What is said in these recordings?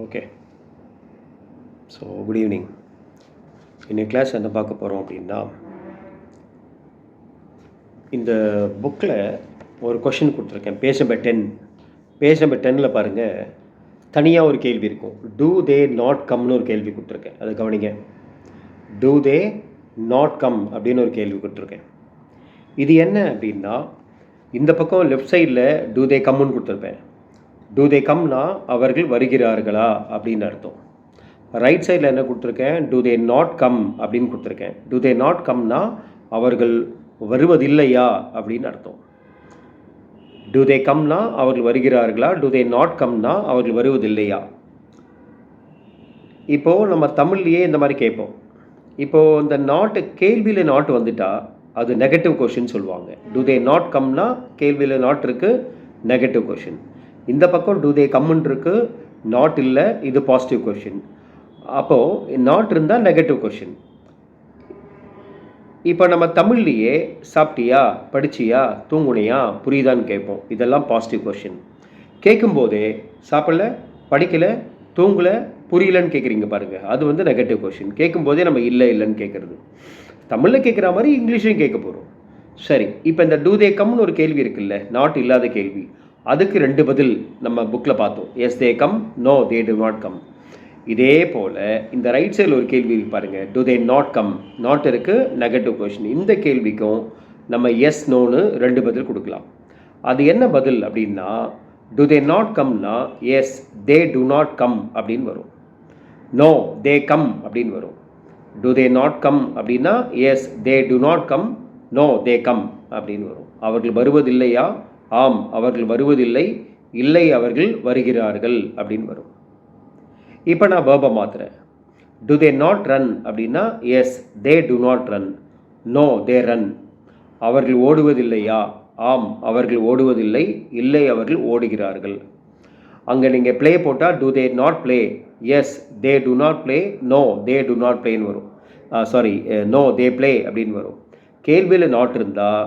Okay. So good evening. இன்னைக்கு class என்ன பார்க்க போகிறோம் அப்படின்னா, இந்த புக்கில் ஒரு கொஷின் கொடுத்துருக்கேன். Page number 10. பேஜ் நம்பர் 10ல் பாருங்கள், தனியாக ஒரு கேள்வி இருக்கும். டூ தே நாட் கம்னு ஒரு கேள்வி கொடுத்துருக்கேன். அதை கவனிங்க. டூ தே நாட் கம் அப்படின்னு ஒரு கேள்வி கொடுத்துருக்கேன். இது என்ன அப்படின்னா, இந்த பக்கம் லெஃப்ட் சைடில் டூ தே கம்னு கொடுத்துருப்பேன். டூ தே கம்னா அவர்கள் வருகிறார்களா அப்படின்னு அர்த்தம். ரைட் சைடில் என்ன கொடுத்துருக்கேன், டூ தே நாட் கம் அப்படின்னு கொடுத்துருக்கேன். டூ தே நாட் கம்னா அவர்கள் வருவதில்லையா அப்படின்னு அர்த்தம். டூ தே கம்னா அவர்கள் வருகிறார்களா, டூ தே நாட் கம்னா அவர்கள் வருவதில்லையா. இப்போது நம்ம தமிழ்லையே இந்த மாதிரி கேட்போம். இப்போது இந்த நாட்டு கேள்வியில் நாட்டு வந்துட்டா அது நெகட்டிவ் கொஷின் சொல்லுவாங்க. டூ தே நாட் கம்னா கேள்வியில் நாட் இருக்குது, நெகட்டிவ் கொஷின். இந்த பக்கம் டூ தே கம்முன்னு இருக்குது, நாட் இல்லை, இது பாசிட்டிவ் கொஷின். அப்போது நாட் இருந்தால் நெகட்டிவ் கொஷின். இப்போ நம்ம தமிழ்லையே சாப்பிட்டியா, படிச்சியா, தூங்குனியா, புரியுதான்னு கேட்போம். இதெல்லாம் பாசிட்டிவ் கொஷின். கேட்கும்போதே சாப்பிடல, படிக்கலை, தூங்கலை, புரியலன்னு கேட்குறீங்க பாருங்கள், அது வந்து நெகட்டிவ் கொஷின். கேட்கும்போதே நம்ம இல்லை இல்லைன்னு கேட்குறது. தமிழில் கேட்குற மாதிரி இங்கிலீஷ்லையும் கேட்க போகிறோம். சரி, இப்போ இந்த டூ தே கம்னு ஒரு கேள்வி இருக்குல்ல, நாட் இல்லாத கேள்வி, அதுக்கு 2 பதில் நம்ம புக்கில் பார்த்தோம். Yes they come, no they do not come. இதே போல் இந்த ரைட் சைடில் ஒரு கேள்வி இருக்கு பாருங்கள், do they not come, not இருக்குது, நெகட்டிவ் கொஷின். இந்த கேள்விக்கும் நம்ம எஸ் நோன்னு 2 பதில் கொடுக்கலாம். அது என்ன பதில் அப்படின்னா, டூ தே நாட் கம்னா yes they do not come அப்படின்னு வரும். நோ தே கம் அப்படின்னு வரும். டூ தே நாட் கம் அப்படின்னா yes they do not come, no they come அப்படின்னு வரும். அவர்கள் வருவதில்லையா, ஆம் அவர்கள் வருவதில்லை, இல்லை அவர்கள் வருகிறார்கள் அப்படின்னு வரும். இப்போ நான் வேர்பை மாற்றுறேன். டு தே நாட் ரன் அப்படின்னா yes they do not run, no they run. அவர்கள் ஓடுவதில்லையா, ஆம் அவர்கள் ஓடுவதில்லை, இல்லை அவர்கள் ஓடுகிறார்கள். அங்கே நீங்கள் ப்ளே போட்டால் do they not play, yes they do not play, no they do not ப்ளேன்னு வரும். சாரி, நோ தே ப்ளே அப்படின்னு வரும். கேள்வியில் நாட் இருந்தால்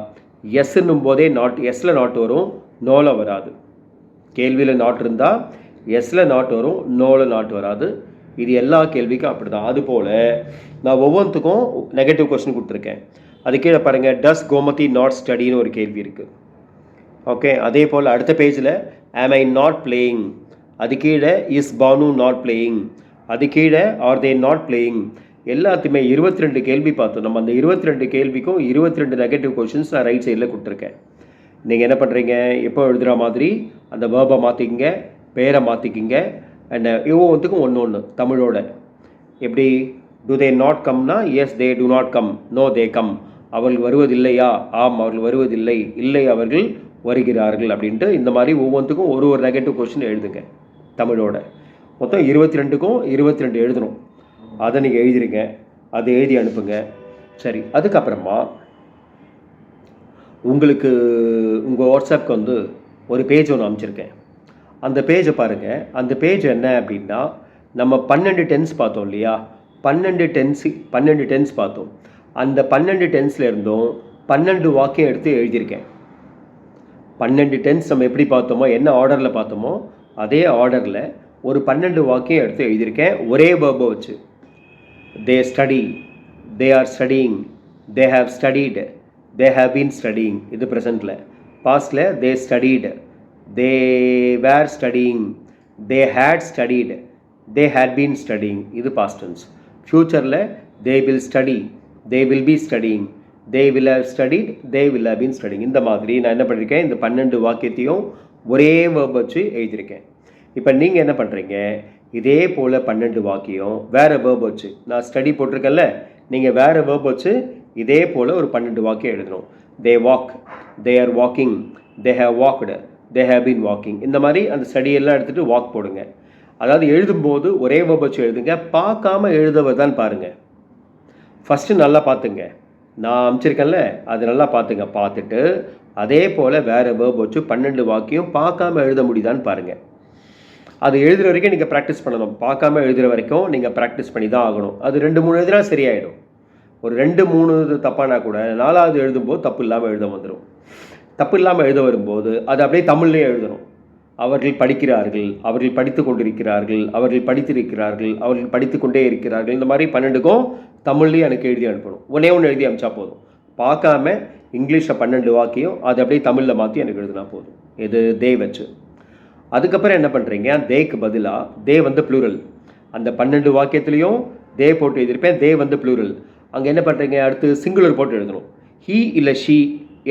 எஸ்ன்னும் போதே நாட், எஸ்ஸில் நாட் வரும், நோவில் வராது. கேள்வியில் நாட் இருந்தால் எஸ்ஸில் நாட் வரும், நோவில் நாட் வராது. இது எல்லா கேள்விக்கும் அப்படி தான். அதுபோல் நான் ஒவ்வொன்றுத்துக்கும் நெகட்டிவ் கொஸ்டின் கொடுத்துருக்கேன். அது கீழே பாருங்கள், டஸ் கோமதி நாட் ஸ்டடின்னு ஒரு கேள்வி இருக்குது. ஓகே, அதே போல் அடுத்த பேஜில் ஆம் ஐ நாட் பிளேயிங், அது கீழே இஸ் பானு நாட் பிளேயிங், அது கீழே ஆர் தே நாட் பிளேயிங். எல்லாத்தையுமே 22 கேள்வி பார்த்தோம். நம்ம அந்த 22 கேள்விக்கும் 22 நெகட்டிவ் கொஷின்ஸ் நான் ரைட் சைடில் கொடுத்துருக்கேன். நீங்கள் என்ன பண்ணுறீங்க, எப்போ எழுதுகிற மாதிரி அந்த வேர்பை மாற்றிக்கிங்க, பேரை மாற்றிக்கிங்க. அண்ட் ஒவ்வொன்றுக்கும் ஒன்று தமிழோட. எப்படி, டு தே நாட் கம்னா yes they do not come, no they come. அவர்கள் வருவதில்லையா, ஆம் அவர்கள் வருவதில்லை, இல்லை அவர்கள் வருகிறார்கள் அப்படின்ட்டு இந்த மாதிரி ஒவ்வொன்றுக்கும் ஒரு நெகட்டிவ் கொஷின் எழுதுங்க தமிழோட. மொத்தம் 22க்கும் 22 எழுதணும். அதை நீங்கள் எழுதிருங்க, அதை எழுதி அனுப்புங்க. சரி, அதுக்கப்புறமா உங்களுக்கு உங்கள் வாட்ஸ்அப்புக்கு வந்து ஒரு பேஜ் ஒன்று அனுப்பிச்சிருக்கேன். அந்த பேஜை பாருங்கள். அந்த பேஜ் என்ன அப்படின்னா, நம்ம 12 டென்ஸ் பார்த்தோம் இல்லையா, 12 டென்ஸ் பார்த்தோம். அந்த 12 டென்ஸில் இருந்தும் 12 வாக்கியம் எடுத்து எழுதியிருக்கேன். 12 டென்ஸ் நம்ம எப்படி பார்த்தோமோ, என்ன ஆர்டரில் பார்த்தோமோ அதே ஆர்டரில் ஒரு 12 வாக்கியம் எடுத்து எழுதியிருக்கேன், ஒரே வேர்பை வச்சு. They study, they are studying, they have studied, they have been studying. இது ப்ரெசண்ட்டில். பாஸ்டில் they studied, they were studying, they had studied, they had been studying. இது பாஸ்ட் டென்ஸ். ஃப்யூச்சரில் they will study, they will be studying, they will have studied, they will have been studying. இந்த மாதிரி நான் என்ன பண்ணியிருக்கேன், இந்த 12 வாக்கியத்தையும் ஒரே வேர்ப் வச்சு எழுதியிருக்கேன். இப்போ நீங்கள் என்ன பண்ணுறீங்க, இதே போல் 12 வாக்கியம் வேறு வேர்ப் வச்சு, நான் ஸ்டடி போட்டிருக்கேன்ல, நீங்கள் வேறு வேர்ப் வச்சு இதே போல் ஒரு 12 வாக்கியம் எழுதணும். தே walk, they are walking, they have walked, they have been walking. இந்த மாதிரி அந்த ஸ்டடியெல்லாம் எடுத்துகிட்டு வாக் போடுங்க. அதாவது எழுதும்போது ஒரே வேர்ப் வச்சு எழுதுங்க, பார்க்காம எழுதுவதான் பாருங்கள். ஃபஸ்ட்டு நல்லா பார்த்துங்க, நான் அனுப்பிச்சிருக்கேன்ல அது நல்லா பார்த்துங்க. பார்த்துட்டு அதே போல் வேறு வேர்ப் வச்சு 12 வாக்கியம் பார்க்காம எழுத முடியுதான்னு பாருங்கள். அது எழுதுகிற வரைக்கும் நீங்கள் ப்ராக்டிஸ் பண்ணணும். பார்க்காம எழுதுகிற வரைக்கும் நீங்கள் ப்ராக்டிஸ் பண்ணி தான் ஆகணும். அது 2-3 எழுதுனா சரியாயிடும். ஒரு 2-3 தப்பானா கூட 4வது எழுதும்போது தப்பு இல்லாமல் எழுத வந்துடும். தப்பு இல்லாமல் எழுத வரும்போது அது அப்படியே தமிழ்லேயே எழுதணும். அவர்கள் படிக்கிறார்கள், அவர்கள் படித்து கொண்டிருக்கிறார்கள், அவர்கள் படித்திருக்கிறார்கள், அவர்கள் படித்து கொண்டே இருக்கிறார்கள். இந்த மாதிரி 12க்கும் தமிழ்லேயும் எனக்கு எழுதி அனுப்பணும். ஒன்று எழுதி அனுப்பிச்சா போதும். பார்க்காம இங்கிலீஷில் 12 வாக்கியம் அதை அப்படியே தமிழில் மாற்றி எனக்கு எழுதினா போதும். இது தே வச்சு. அதுக்கப்புறம் என்ன பண்ணுறீங்க, தேக்கு பதிலாக தே வந்து ப்ளூரல். அந்த 12 வாக்கியத்துலேயும் தே போட்டு எழுதியிருப்பேன். தே வந்து ப்ளூரல். அங்கே என்ன பண்ணுறீங்க, அடுத்து சிங்குலர் போட்டு எழுதணும். ஹீ இல்லை ஷீ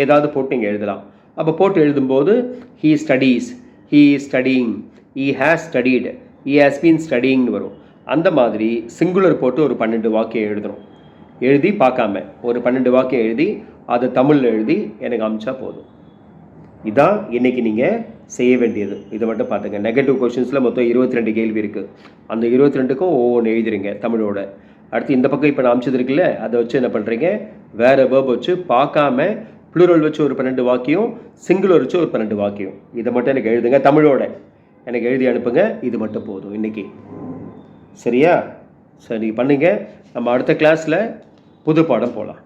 ஏதாவது போட்டு நீங்கள் எழுதலாம். அப்போ போட்டு எழுதும்போது he studies, he is studying, he has studied, he has been ஸ்டடிங்னு வரும். அந்த மாதிரி சிங்குலர் போட்டு ஒரு 12 வாக்கியம் எழுதணும். எழுதி பார்க்காம ஒரு 12 வாக்கியம் எழுதி அதை தமிழில் எழுதி எனக்கு அனுப்பிச்சா போதும். இதான் இன்றைக்கி நீங்கள் செய்ய வேண்டியது. இதை மட்டும் பார்த்துங்க. நெகட்டிவ் கொஷின்ஸில் மொத்தம் 22 கேள்வி இருக்குது. அந்த 22க்கும் ஒவ்வொன்று எழுதிருங்க தமிழோட. அடுத்து இந்த பக்கம் இப்போ நான் அனுப்பிச்சது இருக்குல்ல, அதை வச்சு என்ன பண்ணுறீங்க, வேறு வேர்ப் வச்சு பார்க்காம ப்ளூரல் வச்சு ஒரு 12 வாக்கியம், சிங்குலர் வச்சு ஒரு 12 வாக்கியம். இதை மட்டும் எனக்கு எழுதுங்க தமிழோட. எனக்கு எழுதி அனுப்புங்க. இது மட்டும் போதும் இன்றைக்கி. சரியா? சரி பண்ணுங்க. நம்ம அடுத்த கிளாஸில் புது பாடம் போகலாம்.